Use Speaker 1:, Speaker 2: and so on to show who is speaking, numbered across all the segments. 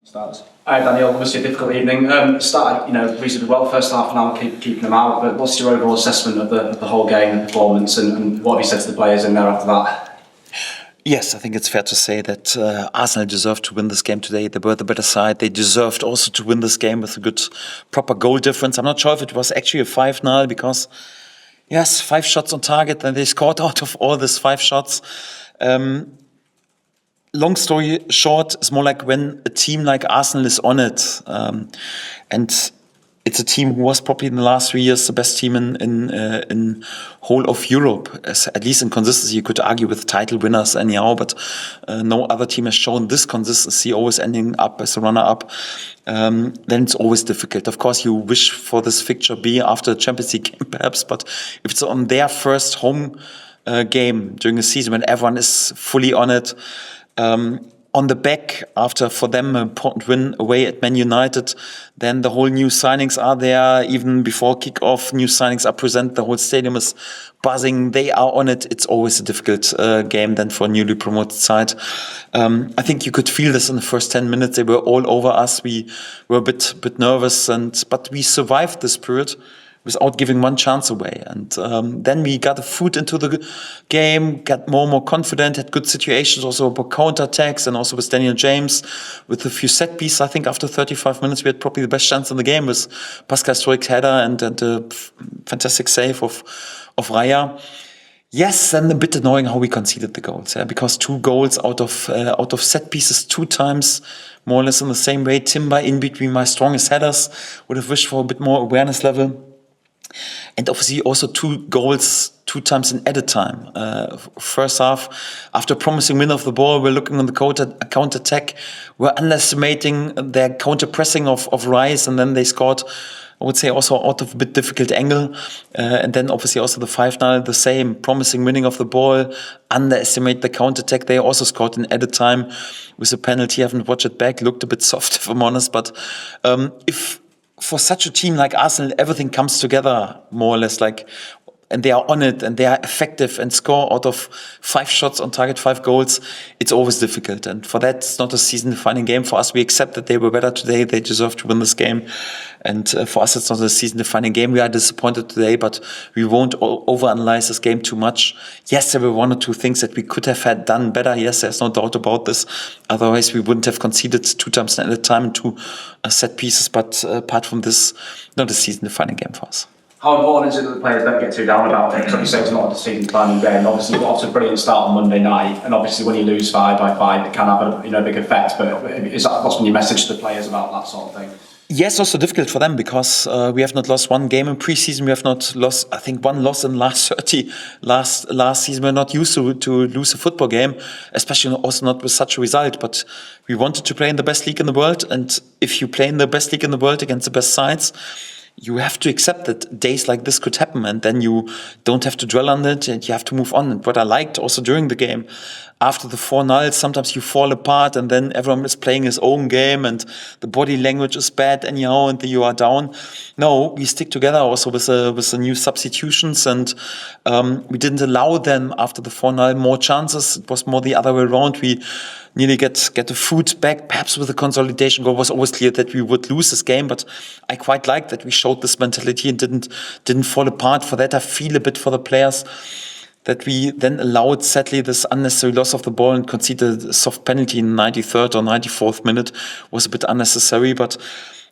Speaker 1: Starts. Hi Daniel, obviously a difficult evening. Started, reasonably well first half an hour, keeping them out. But what's your overall assessment of the whole game, the performance, and what have you said to the players in there after that?
Speaker 2: Yes, I think it's fair to say that Arsenal deserved to win this game today. They were the better side. They deserved also to win this game with a good, proper goal difference. I'm not sure if it was actually a 5-0 because, yes, 5 shots on target, and they scored out of all these 5 shots. Long story short, it's more like when a team like Arsenal is on it, and it's a team who was probably in the last 3 years the best team in whole of Europe, at least in consistency. You could argue with title winners anyhow, but no other team has shown this consistency, always ending up as a runner-up. Then it's always difficult. Of course, you wish for this fixture be after the Champions League game, perhaps, but if it's on their first home game during the season when everyone is fully on it, on the back after, for them, an important win away at Man United, then the whole new signings are there. Even before kick-off, new signings are present. The whole stadium is buzzing. They are on it. It's always a difficult game then for a newly promoted side. I think you could feel this in the first 10 minutes. They were all over us. We were a bit nervous, but we survived this period without giving one chance away. And then we got a foot into the game, got more and more confident, had good situations also about counter-attacks and also with Daniel James with a few set pieces. I think after 35 minutes we had probably the best chance in the game with Pascal Stoic's header and a fantastic save of Raya. Yes, and a bit annoying how we conceded the goals, because 2 goals out of set pieces 2 times, more or less in the same way. Timber in between my strongest headers. Would have wished for a bit more awareness level. And obviously also 2 goals 2 times in added time. First half, after promising win of the ball, we're looking on the counter-attack. We're underestimating their counter-pressing of Rice, and then they scored, I would say, also out of a bit difficult angle. And then obviously also the 5-0, the same, promising winning of the ball, underestimate the counter-attack. They also scored in added time with a penalty. I haven't watched it back, looked a bit soft if I'm honest, but if for such a team like Arsenal, everything comes together more or less and they are on it and they are effective and score out of 5 shots on target, 5 goals. It's always difficult. And for that, it's not a season-defining game. For us, we accept that they were better today. They deserve to win this game. And for us, it's not a season-defining game. We are disappointed today, but we won't overanalyze this game too much. Yes, there were 1 or 2 things that we could have had done better. Yes, there's no doubt about this. Otherwise, we wouldn't have conceded 2 times at a time and 2 set pieces. But apart from this, not a season-defining game for us.
Speaker 1: How important is it that the players don't get too down about it? Because like you say, it's not a season-defining game. Obviously, you got off to a brilliant start on Monday night, and obviously when you lose 5 by 5, it can have a big effect. But what's been your message to the players about that sort of thing?
Speaker 2: Yes, also difficult for them because we have not lost 1 game in pre-season. We have not lost, I think, 1 loss in the last 30 last season. We're not used to lose a football game, especially also not with such a result. But we wanted to play in the best league in the world, and if you play in the best league in the world against the best sides, you have to accept that days like this could happen, and then you don't have to dwell on it and you have to move on. And what I liked also during the game, after the 4-0, sometimes you fall apart and then everyone is playing his own game and the body language is bad anyhow and you are down. No, we stick together also with the new substitutions, and we didn't allow them after the 4-0 more chances. It was more the other way around. We nearly get the foot back, perhaps with a consolidation goal. It was always clear that we would lose this game, but I quite like that we showed this mentality and didn't fall apart. For that, I feel a bit for the players that we then allowed, sadly, this unnecessary loss of the ball and conceded a soft penalty in the 93rd or 94th minute was a bit unnecessary. But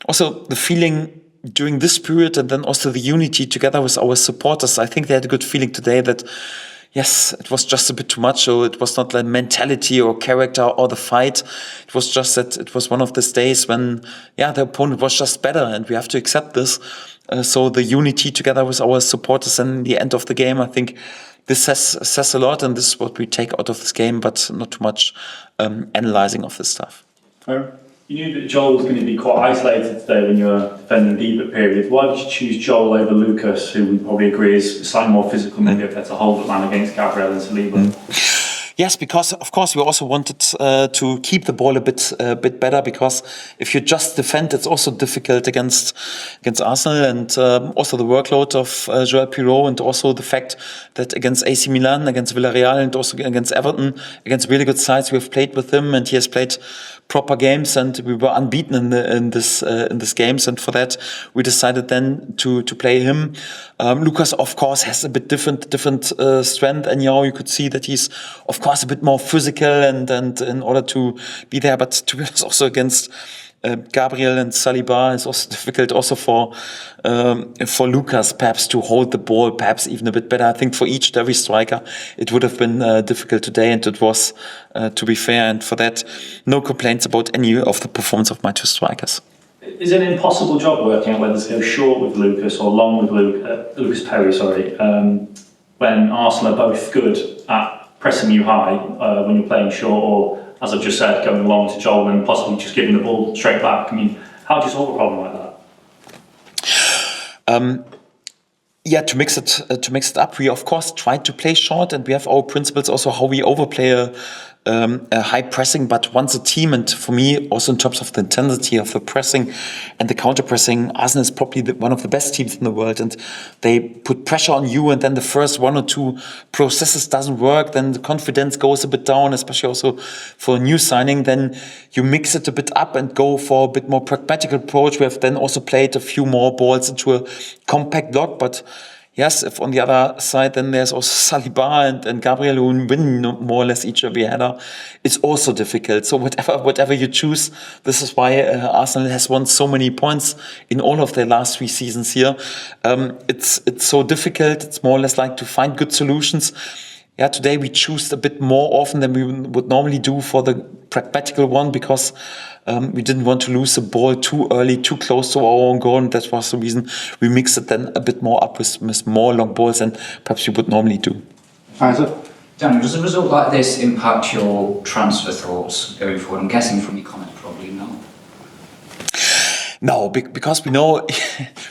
Speaker 2: also the feeling during this period and then also the unity together with our supporters, I think they had a good feeling today that yes, it was just a bit too much. So it was not like mentality or character or the fight. It was just that it was one of those days when, the opponent was just better, and we have to accept this. So the unity together with our supporters in the end of the game, I think this says a lot, and this is what we take out of this game, but not too much analyzing of this stuff.
Speaker 3: You knew that Joel was going to be quite isolated today when you were defending deep at period. Why did you choose Joel over Lucas, who we probably agree is slightly more physical, maybe a better hold man against Gabriel and Saliba?
Speaker 2: Yes, because of course we also wanted to keep the ball a bit better, because if you just defend, it's also difficult against Arsenal, and also the workload of Joel Piroe, and also the fact that against AC Milan, against Villarreal, and also against Everton, against really good sides, we have played with him, and he has played proper games, and we were unbeaten in this games. And for that, we decided then to play him. Lucas, of course, has a bit different strength, and you could see that he's, of course, a bit more physical and in order to be there. But to be honest, also against Gabriel and Saliba is also difficult also for Lucas perhaps to hold the ball perhaps even a bit better. I think for each and every striker it would have been difficult today, and it was to be fair, and for that no complaints about any of the performance of my two strikers.
Speaker 3: Is it an impossible job working out whether to go short with Lucas or long with Lucas Perry, when Arsenal are both good at pressing you high when you're playing short, or as I've just said, going long to Joel and possibly just giving the ball straight back? I mean, how do you solve a problem like that?
Speaker 2: To mix it up, we of course try to play short, and we have our principles also how we overplay a high pressing. But once a team, and for me also in terms of the intensity of the pressing and the counter pressing, Arsenal is probably one of the best teams in the world, and they put pressure on you, and then the first one or two processes doesn't work, then the confidence goes a bit down, especially also for a new signing. Then you mix it a bit up and go for a bit more pragmatic approach. We have then also played a few more balls into a compact block, but yes, if on the other side, then there's also Saliba and Gabriel who win more or less each every header. It's also difficult. So whatever you choose, this is why Arsenal has won so many points in all of their last 3 seasons here. It's so difficult. It's more or less like to find good solutions. Yeah, today we choose a bit more often than we would normally do for the pragmatical one, because we didn't want to lose the ball too early, too close to our own goal, and that was the reason we mixed it then a bit more up with more long balls than perhaps you would normally do.
Speaker 4: Daniel, does a result like this impact your transfer thoughts going forward? I'm guessing from your comment probably not.
Speaker 2: No, because we know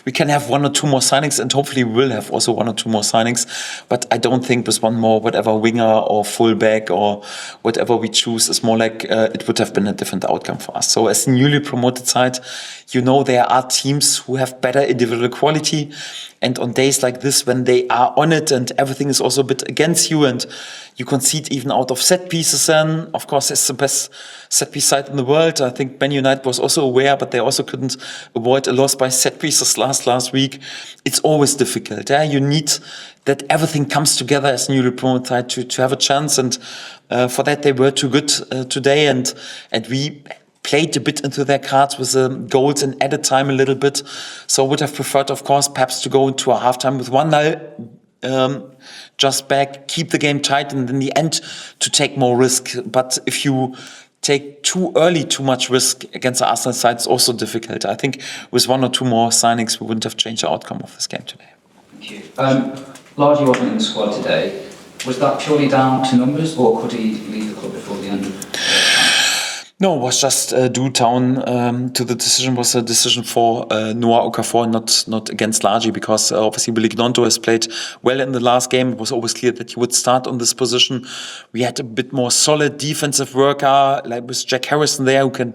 Speaker 2: we can have 1 or 2 more signings, and hopefully we will have also 1 or 2 more signings. But I don't think with 1 more, whatever winger or fullback or whatever we choose, is more like it would have been a different outcome for us. So as a newly promoted side, there are teams who have better individual quality. And on days like this, when they are on it and everything is also a bit against you, and you concede even out of set pieces, then of course it's the best set piece side in the world. I think Man United was also aware, but they also couldn't avoid a loss by set pieces last week. It's always difficult. You need that everything comes together as newly promoted side to have a chance, and for that they were too good today, and we played a bit into their cards with the goals and added time a little bit. So I would have preferred, of course, perhaps to go into a halftime with 1-0 just back, keep the game tight, and in the end to take more risk. But if you take too early too much risk against the Arsenal side, it's also difficult. I think with 1 or 2 more signings, we wouldn't have changed the outcome of this game today.
Speaker 4: Thank you. Largely wasn't in the squad today. Was that purely down to numbers, or could he leave the club before the end of the time?
Speaker 2: No, it was just due down to the decision. Was a decision for Noah Okafor, not against Largy, because obviously Billy Gnonto has played well in the last game. It was always clear that he would start on this position. We had a bit more solid defensive worker, like with Jack Harrison there, who can,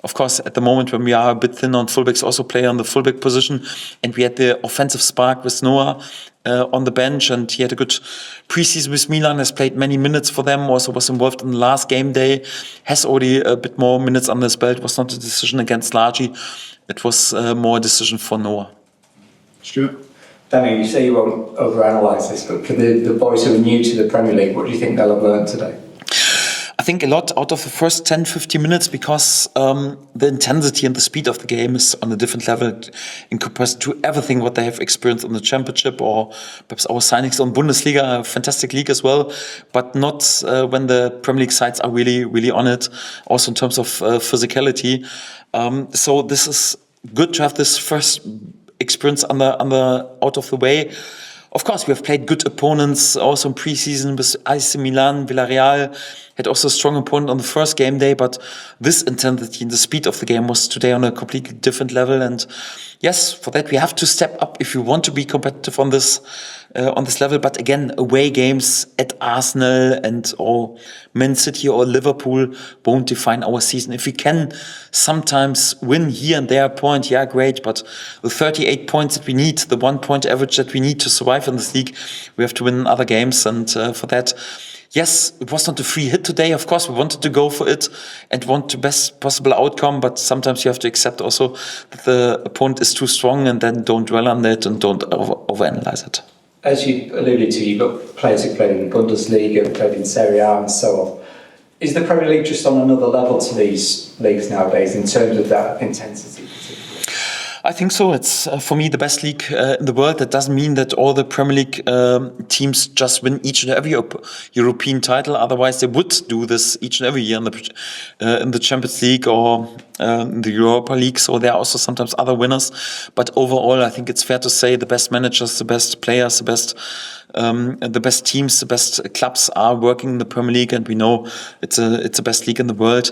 Speaker 2: of course, at the moment when we are a bit thin on fullbacks, also play on the fullback position. And we had the offensive spark with Noah on the bench, and he had a good preseason with Milan, has played many minutes for them, also was involved in the last game day, has already a bit more minutes under his belt. It was not a decision against Largy, it was more a decision for Noah.
Speaker 5: Stuart?
Speaker 6: Daniel, you say you won't overanalyse this, but for the boys who are new to the Premier League, what do you think they'll have learned today?
Speaker 2: I think a lot out of the first 10-15 minutes, because the intensity and the speed of the game is on a different level in comparison to everything what they have experienced in the Championship, or perhaps our signings on Bundesliga, a fantastic league as well, but not when the Premier League sides are really on it, also in terms of physicality. So this is good to have this first experience out of the way. Of course, we have played good opponents also in pre-season with AC Milan, Villarreal, had also a strong opponent on the first game day, but this intensity and the speed of the game was today on a completely different level. And yes, for that we have to step up if we want to be competitive on this level. But again, away games at Arsenal or Man City or Liverpool won't define our season. If we can sometimes win here and there a point, yeah, great. But the 38 points that we need, the 1 point average that we need to survive in this league, we have to win other games. And for that, yes, it was not a free hit today. Of course, we wanted to go for it and want the best possible outcome. But sometimes you have to accept also that the opponent is too strong, and then don't dwell on that and don't overanalyze it.
Speaker 6: As you alluded to, you've got players who played in the Bundesliga, played in Serie A and so on. Is the Premier League just on another level to these leagues nowadays in terms of that intensity?
Speaker 2: I think so. It's for me the best league in the world. That doesn't mean that all the Premier League teams just win each and every European title. Otherwise, they would do this each and every year in the Champions League or in the Europa League. So there are also sometimes other winners. But overall, I think it's fair to say the best managers, the best players, the best teams, the best clubs are working in the Premier League, and we know it's the best league in the world.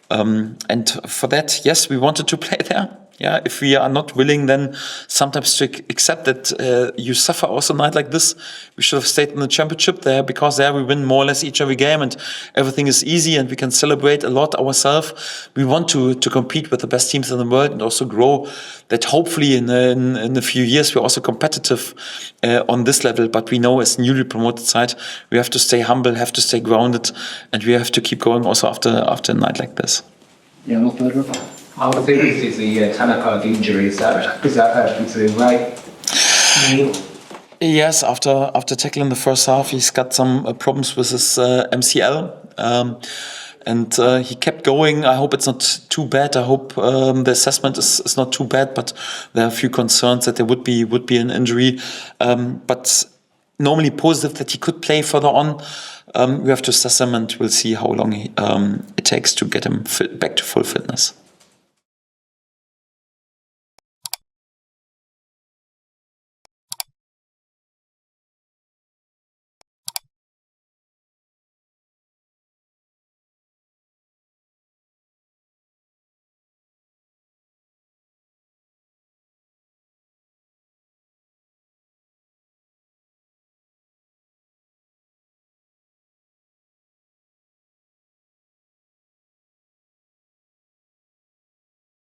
Speaker 2: And for that, yes, we wanted to play there. Yeah, if we are not willing, then sometimes to accept that you suffer also a night like this. We should have stayed in the championship there, because there we win more or less each every game and everything is easy and we can celebrate a lot ourselves. We want to compete with the best teams in the world and also grow that hopefully in a few years we're also competitive on this level. But we know as newly promoted side, we have to stay humble, have to stay grounded, and we have to keep going also after a night like this.
Speaker 4: Yeah, no further. How serious is the Tanaka injury? Is that considered right?
Speaker 2: Yes, after tackling the first half, he's got some problems with his MCL, and he kept going. I hope it's not too bad. I hope the assessment is not too bad, but there are a few concerns that there would be an injury. But normally positive that he could play further on. We have to assess him, and we'll see how long it takes to get him back to full fitness.